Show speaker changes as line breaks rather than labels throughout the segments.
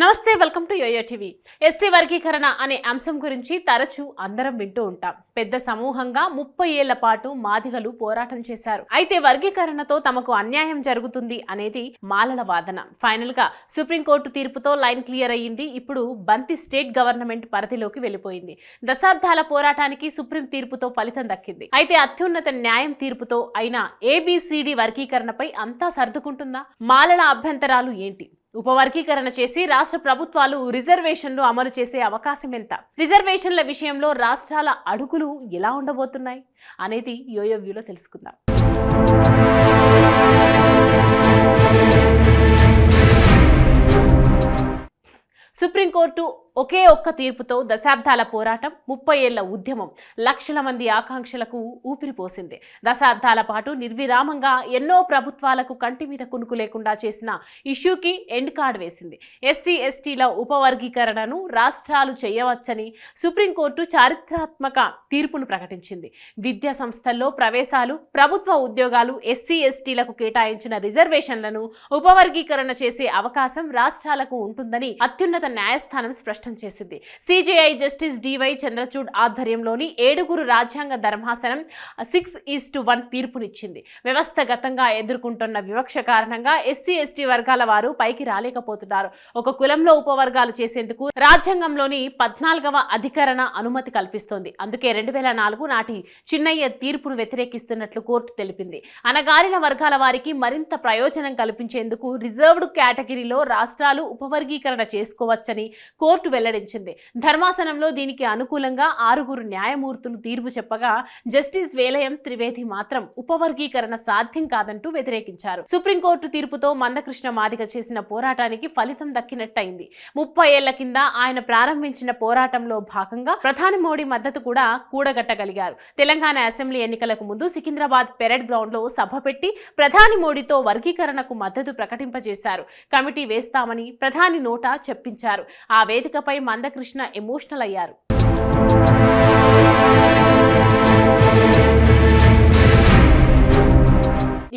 నమస్తే, welcome to Yoyo TV. SC వర్గీకరణ అనే అంశం గురించి తరచూ అందరం వింటూ ఉంటాం. పెద్ద సమూహంగా 30 ఏళ్ల పాటు మాదిగలు పోరాటం చేశారు. అయితే వర్గీకరణతో తమకు అన్యాయం జరుగుతుంది అనేది మాలల వాదన. ఫైనల్ గా సుప్రీంకోర్టు తీర్పుతో లైన్ క్లియర్ అయ్యింది. ఇప్పుడు బంతి స్టేట్ గవర్నమెంట్ పరిధిలోకి వెళ్లిపోయింది. దశాబ్దాల పోరాటానికి సుప్రీం తీర్పుతో ఫలితం దక్కింది. అయితే అత్యున్నత న్యాయం తీర్పుతో అయిన ఏబిసిడి వర్గీకరణపై అంతా సర్దుకుంటుందా? మాలల అభ్యంతరాలు ఏంటి? ఉపవర్గీకరణ చేసి రాష్ట్ర ప్రభుత్వాలు రిజర్వేషన్లు అమలు చేసే అవకాశం ఎంత? రిజర్వేషన్ల విషయంలో రాష్ట్రాల అడుగులు ఎలా ఉండబోతున్నాయి అనేది యోయో వ్యూలో తెలుసుకుందాం. సుప్రీంకోర్టు ఒకే ఒక్క తీర్పుతో దశాబ్దాల పోరాటం, 30 ఏళ్ల ఉద్యమం, లక్షల మంది ఆకాంక్షలకు ఊపిరిపోసింది. దశాబ్దాల పాటు నిర్విరామంగా ఎన్నో ప్రభుత్వాలకు కంటి మీద కునుకు లేకుండా చేసిన ఇష్యూకి ఎండ్ కార్డ్ వేసింది. ఎస్సీ ఎస్టీల ఉపవర్గీకరణను రాష్ట్రాలు చేయవచ్చని సుప్రీంకోర్టు చారిత్రాత్మక తీర్పును ప్రకటించింది. విద్యా సంస్థల్లో ప్రవేశాలు, ప్రభుత్వ ఉద్యోగాలు, ఎస్సీ ఎస్టీలకు కేటాయించిన రిజర్వేషన్లను ఉపవర్గీకరణ చేసే అవకాశం రాష్ట్రాలకు ఉంటుందని అత్యున్నత న్యాయస్థానం స్పష్టం చేసింది. సిజేఐ జస్టిస్ డివై చంద్రచూడ్ ఆధ్వర్యంలోని 7 రాజ్యాంగ ధర్మాసనం 6:1 తీర్పునిచ్చింది. వ్యవస్థగతంగా ఎదుర్కొంటున్న వివక్ష కారణంగా ఎస్సీ ఎస్టీ వర్గాల వారు పైకి రాలేకపోతున్నారు. ఒక కులంలో ఉపవర్గాలు చేసేందుకు రాజ్యాంగంలోని 14వ అధికరణ అనుమతి కల్పిస్తోంది. అందుకే 2004 నాటి చిన్నయ్య తీర్పును వ్యతిరేకిస్తున్నట్లు కోర్టు తెలిపింది. అనగారిన వర్గాల వారికి మరింత ప్రయోజనం కల్పించేందుకు రిజర్వ్డ్ కేటగిరీలో రాష్ట్రాలు ఉపవర్గీకరణ చేసుకోవచ్చని కోర్టు వెల్లడించింది. ధర్మాసనంలో దీనికి అనుకూలంగా 6 న్యాయమూర్తులు తీర్పు చెప్పగా జస్టిస్ వేలయం త్రివేది మాత్రం ఉపవర్గీకరణ సాధ్యం కాదంటూ వ్యతిరేకించారు. సుప్రీంకోర్టు తీర్పుతో మందకృష్ణ మాదిగ చేసిన పోరాటానికి ఫలితం దక్కినట్టయింది. 30 ఏళ్ల కింద ఆయన ప్రారంభించిన పోరాటంలో భాగంగా ప్రధాని మోడీ మద్దతు కూడా కూడగట్టగలిగారు. తెలంగాణ అసెంబ్లీ ఎన్నికలకు ముందు సికింద్రాబాద్ పెరేడ్ గ్రౌండ్ లో సభ పెట్టి ప్రధాని మోడీతో వర్గీకరణకు మద్దతు ప్రకటింపజేశారు. కమిటీ వేస్తామని ప్రధాని నోటా చెప్పించారు. ఆ వేదికపై మందకృష్ణ ఎమోషనల్ అయ్యారు.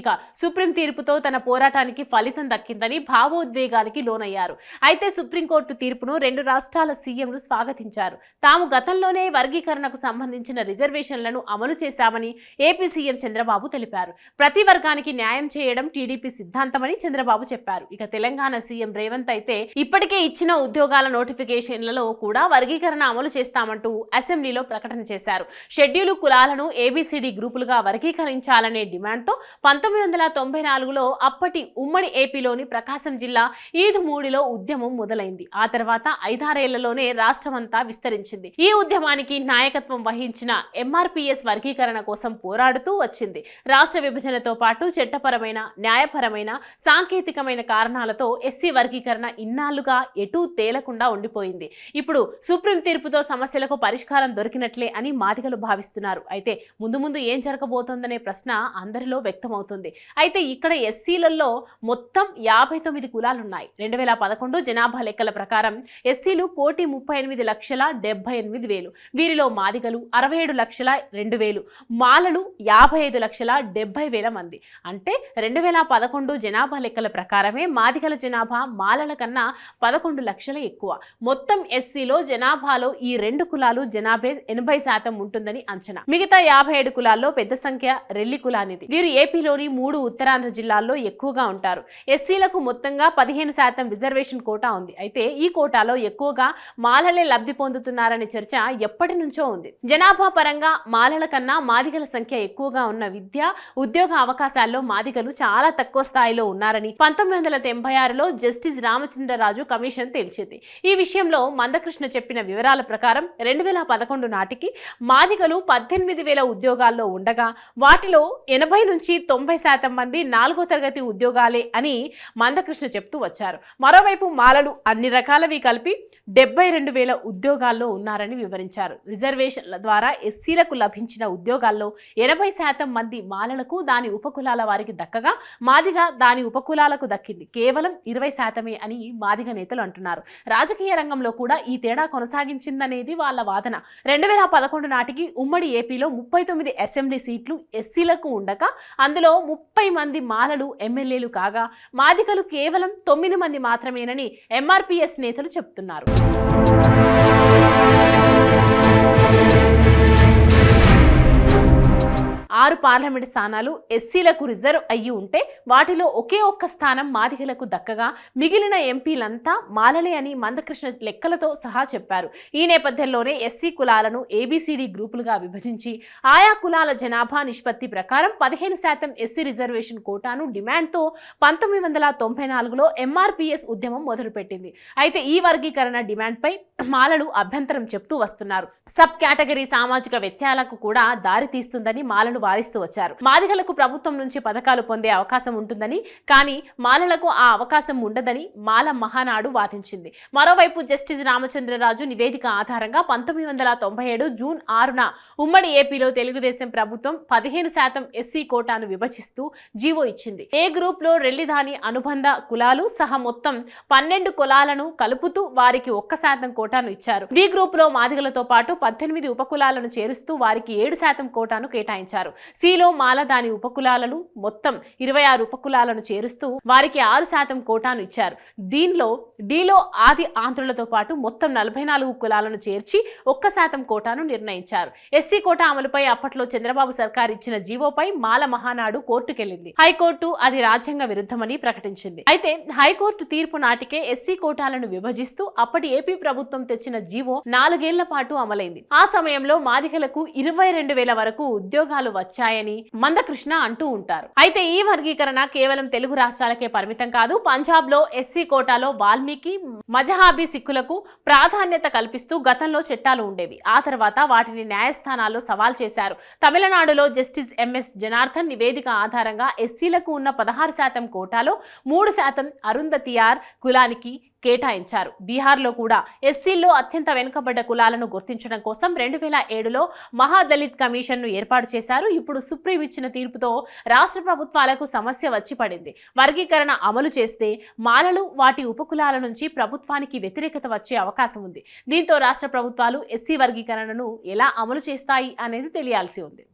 ఇక సుప్రీం తీర్పుతో తన పోరాటానికి ఫలితం దక్కిందని భావోద్వేగానికి లోనయ్యారు. అయితే సుప్రీంకోర్టు తీర్పును 2 రాష్ట్రాల సీఎంలు స్వాగతించారు. తాము గతంలోనే వర్గీకరణకు సంబంధించిన రిజర్వేషన్లను అమలు చేశామని ఏపీ సీఎం చంద్రబాబు తెలిపారు. ప్రతి వర్గానికి న్యాయం చేయడం టీడీపీ సిద్ధాంతమని చంద్రబాబు చెప్పారు. ఇక తెలంగాణ సీఎం రేవంత్ అయితే ఇప్పటికే ఇచ్చిన ఉద్యోగాల నోటిఫికేషన్లలో కూడా వర్గీకరణ అమలు చేస్తామంటూ అసెంబ్లీలో ప్రకటన చేశారు. షెడ్యూల్ కులాలను ఏబిసిడి గ్రూపులుగా వర్గీకరించాలనే డిమాండ్తో 1994లో అప్పటి ఉమ్మడి ఏపీలోని ప్రకాశం జిల్లా ఈదుమూడిలో ఉద్యమం మొదలైంది. ఆ తర్వాత 5-6 ఏళ్లలోనే రాష్ట్రమంతా విస్తరించింది. ఈ ఉద్యమానికి నాయకత్వం వహించిన ఎంఆర్పీఎస్ వర్గీకరణ కోసం పోరాడుతూ వచ్చింది. రాష్ట్ర విభజనతో పాటు చట్టపరమైన, న్యాయపరమైన, సాంకేతికమైన కారణాలతో ఎస్సీ వర్గీకరణ ఇన్నాళ్లుగా ఎటూ తేలకుండా ఉండిపోయింది. ఇప్పుడు సుప్రీం తీర్పుతో సమస్యలకు పరిష్కారం దొరికినట్లే అని మాదిగలు భావిస్తున్నారు. అయితే ముందు ముందు ఏం జరగబోతోందనే ప్రశ్న అందరిలో వ్యక్తమవుతుంది. అయితే ఇక్కడ ఎస్సీలలో మొత్తం 59 కులాలున్నాయి. 2011 జనాభా లెక్కల ప్రకారం ఎస్సీలు 1,38,78,000. వీరిలో మాదిగలు 67,02,000, మాలలు 55,70,000 మంది. అంటే 2011 జనాభా లెక్కల ప్రకారమే మాదిగల జనాభా మాలల కన్నా 11 లక్షల ఎక్కువ. మొత్తం ఎస్సీలో జనాభాలో ఈ 2 కులాలు జనాభా 80% ఉంటుందని అంచనా. మిగతా 57 కులాల్లో పెద్ద సంఖ్య రెల్లి కులానిది. వీరు ఏపీలోని 3 ఉత్తరాంధ్ర జిల్లాల్లో ఎక్కువగా ఉంటారు. ఎస్సీలకు మొత్తంగా 15% రిజర్వేషన్ కోటా ఉంది. అయితే ఈ కోటాలో ఎక్కువగా మాలలే లబ్ధి పొందుతున్నారనే చర్చ ఎప్పటి నుంచో ఉంది. జనాభా పరంగా మాలల కన్నా మాదిగల సంఖ్య ఎక్కువగా ఉన్న విద్య, ఉద్యోగ అవకాశాల్లో మాదిగలు చాలా తక్కువ స్థాయిలో ఉన్నారని 1986లో జస్టిస్ రామచంద్రరాజు కమిషన్ తేల్చింది. ఈ విషయంలో మందకృష్ణ చెప్పిన వివరాల ప్రకారం 2011 నాటికి మాదిగలు 18,000 ఉద్యోగాల్లో ఉండగా వాటిలో 80 నుంచి 90% మంది 4వ తరగతి ఉద్యోగాలే అని మందకృష్ణ చెప్తూ వచ్చారు. మరోవైపు మాలలు అన్ని రకాలవి కలిపి 72,000 ఉద్యోగాల్లో ఉన్నారని వివరించారు. రిజర్వేషన్ల ద్వారా ఎస్సీలకు లభించిన ఉద్యోగాల్లో 80% మంది మాలలకు, దాని ఉపకులాల వారికి దక్కగా మాదిగ దాని ఉపకులాలకు దక్కింది కేవలం 20% అని మాదిగ నేతలు అంటున్నారు. రాజకీయ రంగంలో కూడా ఈ తేడా కొనసాగించిందనేది వాళ్ళ వాదన. 2011 నాటికి ఉమ్మడి ఏపీలో 39 అసెంబ్లీ సీట్లు ఎస్సీలకు ఉండగా అందులో 30 మంది మాలలు ఎమ్మెల్యేలు కాగా మాదిగలు కేవలం 9 మంది మాత్రమేనని ఎంఆర్పీఎస్ నేతలు చెబుతున్నారు. 6 పార్లమెంటు స్థానాలు ఎస్సీలకు రిజర్వ్ అయ్యి ఉంటే వాటిలో ఒకే ఒక్క స్థానం మాదిగలకు దక్కగా మిగిలిన ఎంపీలంతా మాలలే అని మందకృష్ణ లెక్కలతో సహా చెప్పారు. ఈ నేపథ్యంలోనే ఎస్సీ కులాలను ఏబిసిడి గ్రూపులుగా విభజించి ఆయా కులాల జనాభా నిష్పత్తి ప్రకారం 15% ఎస్సీ రిజర్వేషన్ కోటాను డిమాండ్తో 1994లో ఎంఆర్పీఎస్ ఉద్యమం మొదలుపెట్టింది. అయితే ఈ వర్గీకరణ డిమాండ్పై మాలలు అభ్యంతరం చెప్తూ వస్తున్నారు. సబ్ కేటగిరీ సామాజిక వ్యత్యాలకు కూడా దారి తీస్తుందని మాలలు వాదిస్తూ వచ్చారు. మాదిగలకు ప్రభుత్వం నుంచి పథకాలు పొందే అవకాశం ఉంటుందని, కానీ మాలలకు ఆ అవకాశం ఉండదని మాల మహానాడు వాదించింది. మరోవైపు జస్టిస్ రామచంద్రరాజు నివేదిక ఆధారంగా 1997 జూన్ 6న ఉమ్మడి ఏపీలో తెలుగుదేశం ప్రభుత్వం 15% ఎస్సీ కోటాను విభజిస్తూ జీవో ఇచ్చింది. ఏ గ్రూప్ లో రెల్లిదాని అనుబంధ కులాలు సహా మొత్తం 12 కులాలను కలుపుతూ వారికి 1% కోటాను ఇచ్చారు. బి గ్రూప్ లో మాదిగలతో పాటు 18 ఉపకులాలను చేరుస్తూ వారికి 7% కోటాను కేటాయించారు. సిలో మాల దాని ఉపకులాలను మొత్తం 26 ఉపకులాలను చేరుస్తూ వారికి 6% కోటాను ఇచ్చారు. డిలో ఆది ఆంధ్రులతో పాటు మొత్తం 44 కులాలను చేర్చి 1% కోటాను నిర్ణయించారు. ఎస్సీ కోటా అమలుపై అప్పట్లో చంద్రబాబు సర్కార్ ఇచ్చిన జీవోపై మాల మహానాడు కోర్టుకెళ్లింది. హైకోర్టు అది రాజ్యాంగ విరుద్ధమని ప్రకటించింది. అయితే హైకోర్టు తీర్పు నాటికే ఎస్సీ కోటాలను విభజిస్తూ అప్పటి ఏపీ ప్రభుత్వం తెచ్చిన జీవో 4 ఏళ్ల పాటు అమలైంది. ఆ సమయంలో మాదిగలకు 22,000 వరకు ఉద్యోగాలు వచ్చాయని మందకృష్ణ అంటూ ఉంటారు. అయితే ఈ వర్గీకరణ కేవలం తెలుగు రాష్ట్రాలకే పరిమితం కాదు. పంజాబ్ లో ఎస్సీ కోటాలో వాల్మీకి మజహాబీ సిక్కులకు ప్రాధాన్యత కల్పిస్తూ గతంలో చట్టాలు ఉండేవి. ఆ తర్వాత వాటిని న్యాయస్థానాల్లో సవాల్ చేశారు. తమిళనాడులో జస్టిస్ ఎంఎస్ జనార్దన్ నివేదిక ఆధారంగా ఎస్సీలకు ఉన్న 16% కోటాలో 3% అరుంధతియార్ కులానికి కేటాయించారు. బీహార్లో కూడా ఎస్సీల్లో అత్యంత వెనుకబడ్డ కులాలను గుర్తించడం కోసం 2007లో మహాదళిత్ కమిషన్ను ఏర్పాటు చేశారు. ఇప్పుడు సుప్రీం ఇచ్చిన తీర్పుతో రాష్ట్ర ప్రభుత్వాలకు సమస్య వచ్చి పడింది. వర్గీకరణ అమలు చేస్తే మాలలు వాటి ఉపకులాల నుంచి ప్రభుత్వానికి వ్యతిరేకత వచ్చే అవకాశం ఉంది. దీంతో రాష్ట్ర ప్రభుత్వాలు ఎస్సీ వర్గీకరణను ఎలా అమలు చేస్తాయి అనేది తెలియాల్సి ఉంది.